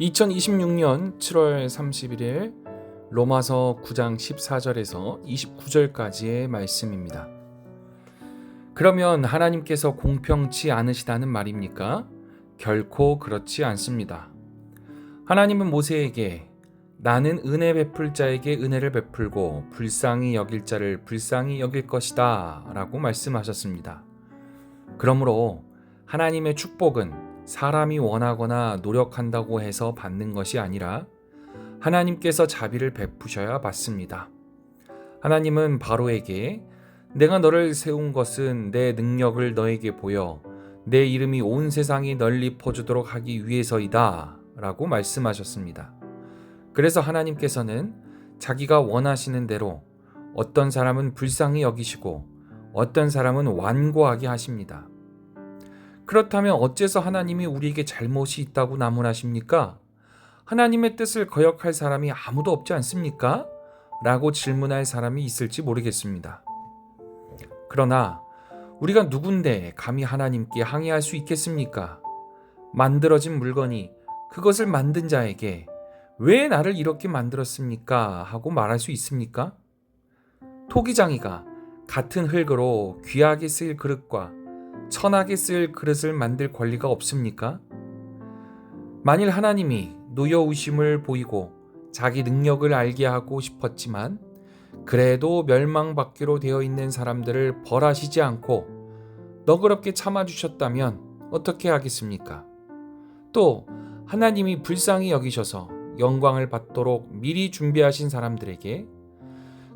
2026년 7월 31일 로마서 9장 14절에서 29절까지의 말씀입니다. 그러면 하나님께서 공평치 않으시다는 말입니까? 결코 그렇지 않습니다. 하나님은 모세에게 나는 은혜 베풀 자에게 은혜를 베풀고 불쌍히 여길 자를 불쌍히 여길 것이다 라고 말씀하셨습니다. 그러므로 하나님의 축복은 사람이 원하거나 노력한다고 해서 받는 것이 아니라 하나님께서 자비를 베푸셔야 받습니다. 하나님은 바로에게 내가 너를 세운 것은 내 능력을 너에게 보여 내 이름이 온 세상에 널리 퍼지도록 하기 위해서이다 라고 말씀하셨습니다. 그래서 하나님께서는 자기가 원하시는 대로 어떤 사람은 불쌍히 여기시고 어떤 사람은 완고하게 하십니다. 그렇다면 어째서 하나님이 우리에게 잘못이 있다고 나무라십니까? 하나님의 뜻을 거역할 사람이 아무도 없지 않습니까? 라고 질문할 사람이 있을지 모르겠습니다. 그러나 우리가 누군데 감히 하나님께 항의할 수 있겠습니까? 만들어진 물건이 그것을 만든 자에게 왜 나를 이렇게 만들었습니까? 하고 말할 수 있습니까? 토기장이가 같은 흙으로 귀하게 쓰일 그릇과 천하게 쓰일 그릇을 만들 권리가 없습니까? 만일 하나님이 노여우심을 보이고 자기 능력을 알게 하고 싶었지만 그래도 멸망받기로 되어 있는 사람들을 벌하시지 않고 너그럽게 참아주셨다면 어떻게 하겠습니까? 또 하나님이 불쌍히 여기셔서 영광을 받도록 미리 준비하신 사람들에게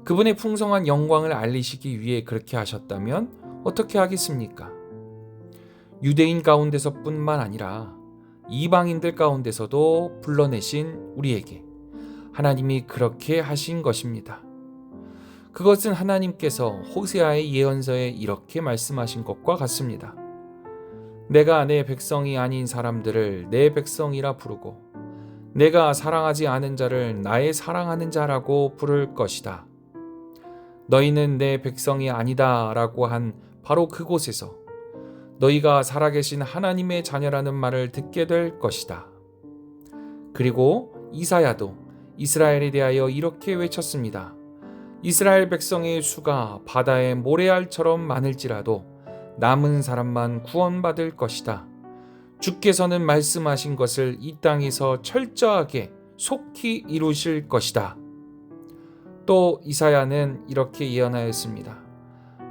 그분의 풍성한 영광을 알리시기 위해 그렇게 하셨다면 어떻게 하겠습니까? 유대인 가운데서뿐만 아니라 이방인들 가운데서도 불러내신 우리에게 하나님이 그렇게 하신 것입니다. 그것은 하나님께서 호세아의 예언서에 이렇게 말씀하신 것과 같습니다. 내가 내 백성이 아닌 사람들을 내 백성이라 부르고 내가 사랑하지 않은 자를 나의 사랑하는 자라고 부를 것이다. 너희는 내 백성이 아니다 라고 한 바로 그곳에서 너희가 살아계신 하나님의 자녀라는 말을 듣게 될 것이다. 그리고 이사야도 이스라엘에 대하여 이렇게 외쳤습니다. 이스라엘 백성의 수가 바다의 모래알처럼 많을지라도 남은 사람만 구원받을 것이다. 주께서는 말씀하신 것을 이 땅에서 철저하게 속히 이루실 것이다. 또 이사야는 이렇게 예언하였습니다.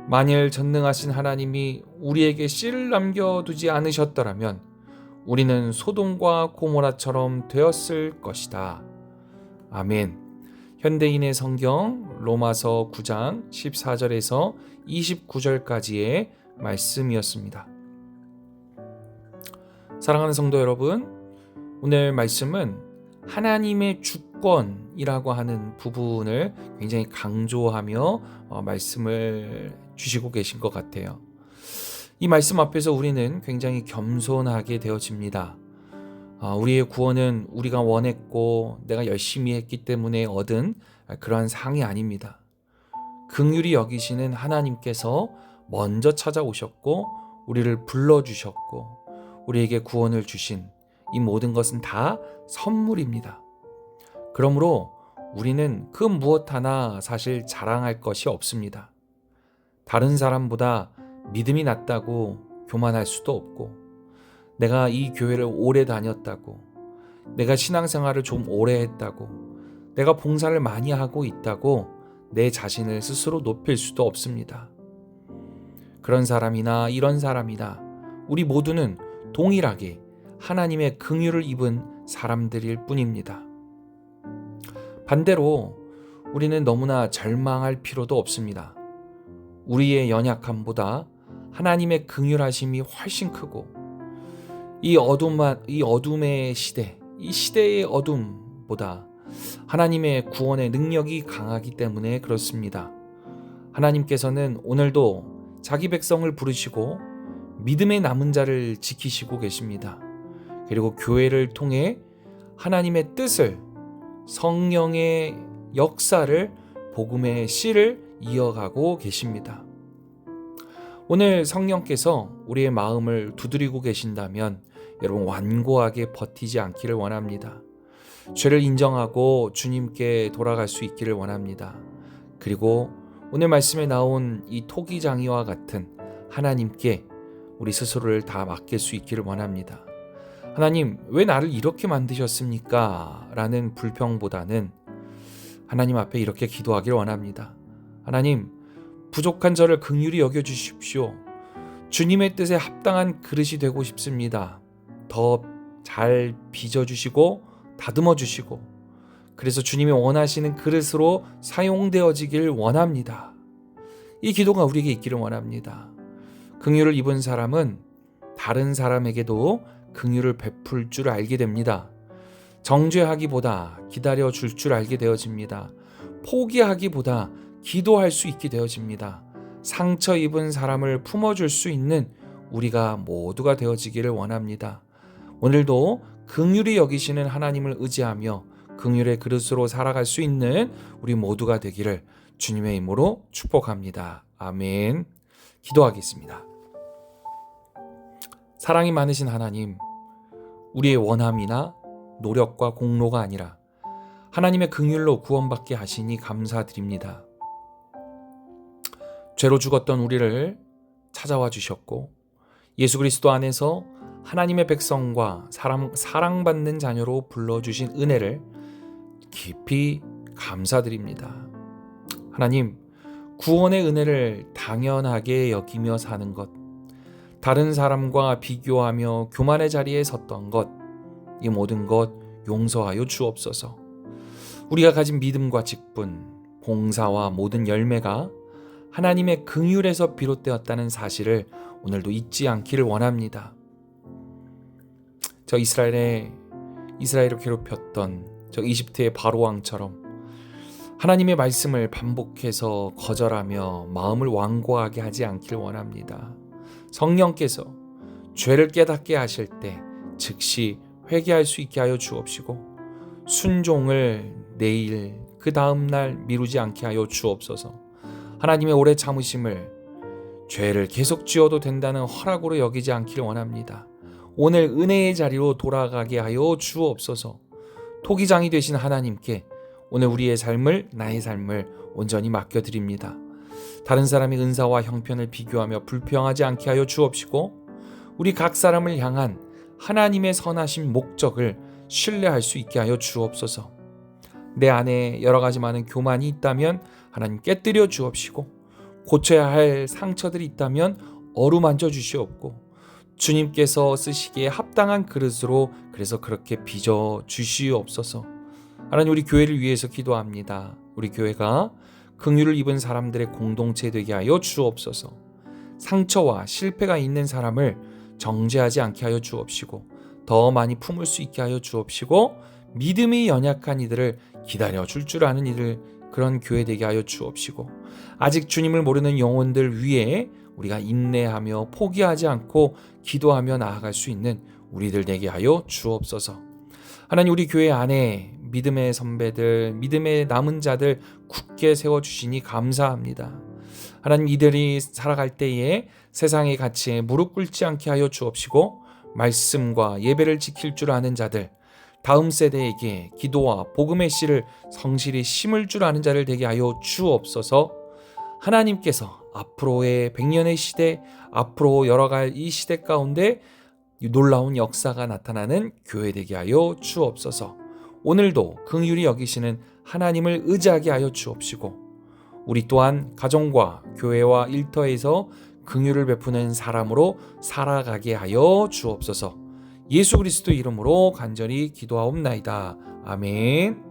만일 전능하신 하나님이 우리에게 씨를 남겨두지 않으셨더라면 우리는 소돔과 고모라처럼 되었을 것이다. 아멘. 현대인의 성경 로마서 9장 14절에서 29절까지의 말씀이었습니다. 사랑하는 성도 여러분, 오늘 말씀은 하나님의 주권이라고 하는 부분을 굉장히 강조하며 말씀을 주시고 계신 것 같아요. 이 말씀 앞에서 우리는 굉장히 겸손하게 되어집니다. 우리의 구원은 우리가 원했고 내가 열심히 했기 때문에 얻은 그러한 상이 아닙니다. 긍휼히 여기시는 하나님께서 먼저 찾아오셨고 우리를 불러주셨고 우리에게 구원을 주신 이 모든 것은 다 선물입니다. 그러므로 우리는 그 무엇 하나 사실 자랑할 것이 없습니다. 다른 사람보다 믿음이 낮다고 교만할 수도 없고 내가 이 교회를 오래 다녔다고 내가 신앙생활을 좀 오래 했다고 내가 봉사를 많이 하고 있다고 내 자신을 스스로 높일 수도 없습니다. 그런 사람이나 이런 사람이나 우리 모두는 동일하게 하나님의 긍휼을 입은 사람들일 뿐입니다. 반대로 우리는 너무나 절망할 필요도 없습니다. 우리의 연약함보다 하나님의 긍휼하심이 훨씬 크고 이 어둠의 시대, 이 시대의 어둠보다 하나님의 구원의 능력이 강하기 때문에 그렇습니다. 하나님께서는 오늘도 자기 백성을 부르시고 믿음의 남은 자를 지키시고 계십니다. 그리고 교회를 통해 하나님의 뜻을 성령의 역사를 복음의 씨를 이어가고 계십니다. 오늘 성령께서 우리의 마음을 두드리고 계신다면 여러분 완고하게 버티지 않기를 원합니다. 죄를 인정하고 주님께 돌아갈 수 있기를 원합니다. 그리고 오늘 말씀에 나온 이 토기장이와 같은 하나님께 우리 스스로를 다 맡길 수 있기를 원합니다. 하나님, 왜 나를 이렇게 만드셨습니까? 라는 불평보다는 하나님 앞에 이렇게 기도하기를 원합니다. 하나님, 부족한 저를 긍휼히 여겨주십시오. 주님의 뜻에 합당한 그릇이 되고 싶습니다. 더 잘 빚어주시고 다듬어주시고, 그래서 주님이 원하시는 그릇으로 사용되어지길 원합니다. 이 기도가 우리에게 있기를 원합니다. 긍휼을 입은 사람은 다른 사람에게도 긍휼을 베풀 줄 알게 됩니다. 정죄하기보다 기다려 줄 줄 알게 되어집니다. 포기하기보다 기도할 수 있게 되어집니다. 상처 입은 사람을 품어줄 수 있는 우리가 모두가 되어지기를 원합니다. 오늘도 긍휼히 여기시는 하나님을 의지하며 긍휼의 그릇으로 살아갈 수 있는 우리 모두가 되기를 주님의 이름으로 축복합니다. 아멘. 기도하겠습니다. 사랑이 많으신 하나님, 우리의 원함이나 노력과 공로가 아니라 하나님의 긍휼로 구원받게 하시니 감사드립니다. 죄로 죽었던 우리를 찾아와 주셨고 예수 그리스도 안에서 하나님의 백성과 사랑받는 자녀로 불러주신 은혜를 깊이 감사드립니다. 하나님, 구원의 은혜를 당연하게 여기며 사는 것, 다른 사람과 비교하며 교만의 자리에 섰던 것, 이 모든 것 용서하여 주옵소서. 우리가 가진 믿음과 직분, 봉사와 모든 열매가 하나님의 긍휼에서 비롯되었다는 사실을 오늘도 잊지 않기를 원합니다. 저 이스라엘을 괴롭혔던 저 이집트의 바로 왕처럼 하나님의 말씀을 반복해서 거절하며 마음을 완고하게 하지 않기를 원합니다. 성령께서 죄를 깨닫게 하실 때 즉시 회개할 수 있게 하여 주옵시고 순종을 내일 그 다음날 미루지 않게 하여 주옵소서. 하나님의 오래 참으심을 죄를 계속 지어도 된다는 허락으로 여기지 않기를 원합니다. 오늘 은혜의 자리로 돌아가게 하여 주옵소서. 토기장이 되신 하나님께 오늘 우리의 삶을, 나의 삶을 온전히 맡겨드립니다. 다른 사람의 은사와 형편을 비교하며 불평하지 않게 하여 주옵시고 우리 각 사람을 향한 하나님의 선하신 목적을 신뢰할 수 있게 하여 주옵소서. 내 안에 여러 가지 많은 교만이 있다면 하나님 깨뜨려 주옵시고 고쳐야 할 상처들이 있다면 어루만져 주시옵고 주님께서 쓰시기에 합당한 그릇으로 그래서 그렇게 빚어 주시옵소서. 하나님, 우리 교회를 위해서 기도합니다. 우리 교회가 긍휼을 입은 사람들의 공동체 되게 하여 주옵소서. 상처와 실패가 있는 사람을 정죄하지 않게 하여 주옵시고 더 많이 품을 수 있게 하여 주옵시고 믿음이 연약한 이들을 기다려 줄 아는 이들, 그런 교회 되게 하여 주옵시고 아직 주님을 모르는 영혼들 위해 우리가 인내하며 포기하지 않고 기도하며 나아갈 수 있는 우리들 되게 하여 주옵소서. 하나님, 우리 교회 안에 믿음의 선배들, 믿음의 남은 자들 굳게 세워주시니 감사합니다. 하나님, 이들이 살아갈 때에 세상의 가치에 무릎 꿇지 않게 하여 주옵시고 말씀과 예배를 지킬 줄 아는 자들, 다음 세대에게 기도와 복음의 씨를 성실히 심을 줄 아는 자를 되게 하여 주옵소서. 하나님께서 앞으로의 100년의 시대, 앞으로 열어갈 이 시대 가운데 놀라운 역사가 나타나는 교회 되게 하여 주옵소서. 오늘도 긍휼히 여기시는 하나님을 의지하게 하여 주옵시고 우리 또한 가정과 교회와 일터에서 긍휼을 베푸는 사람으로 살아가게 하여 주옵소서. 예수 그리스도 이름으로 간절히 기도하옵나이다. 아멘.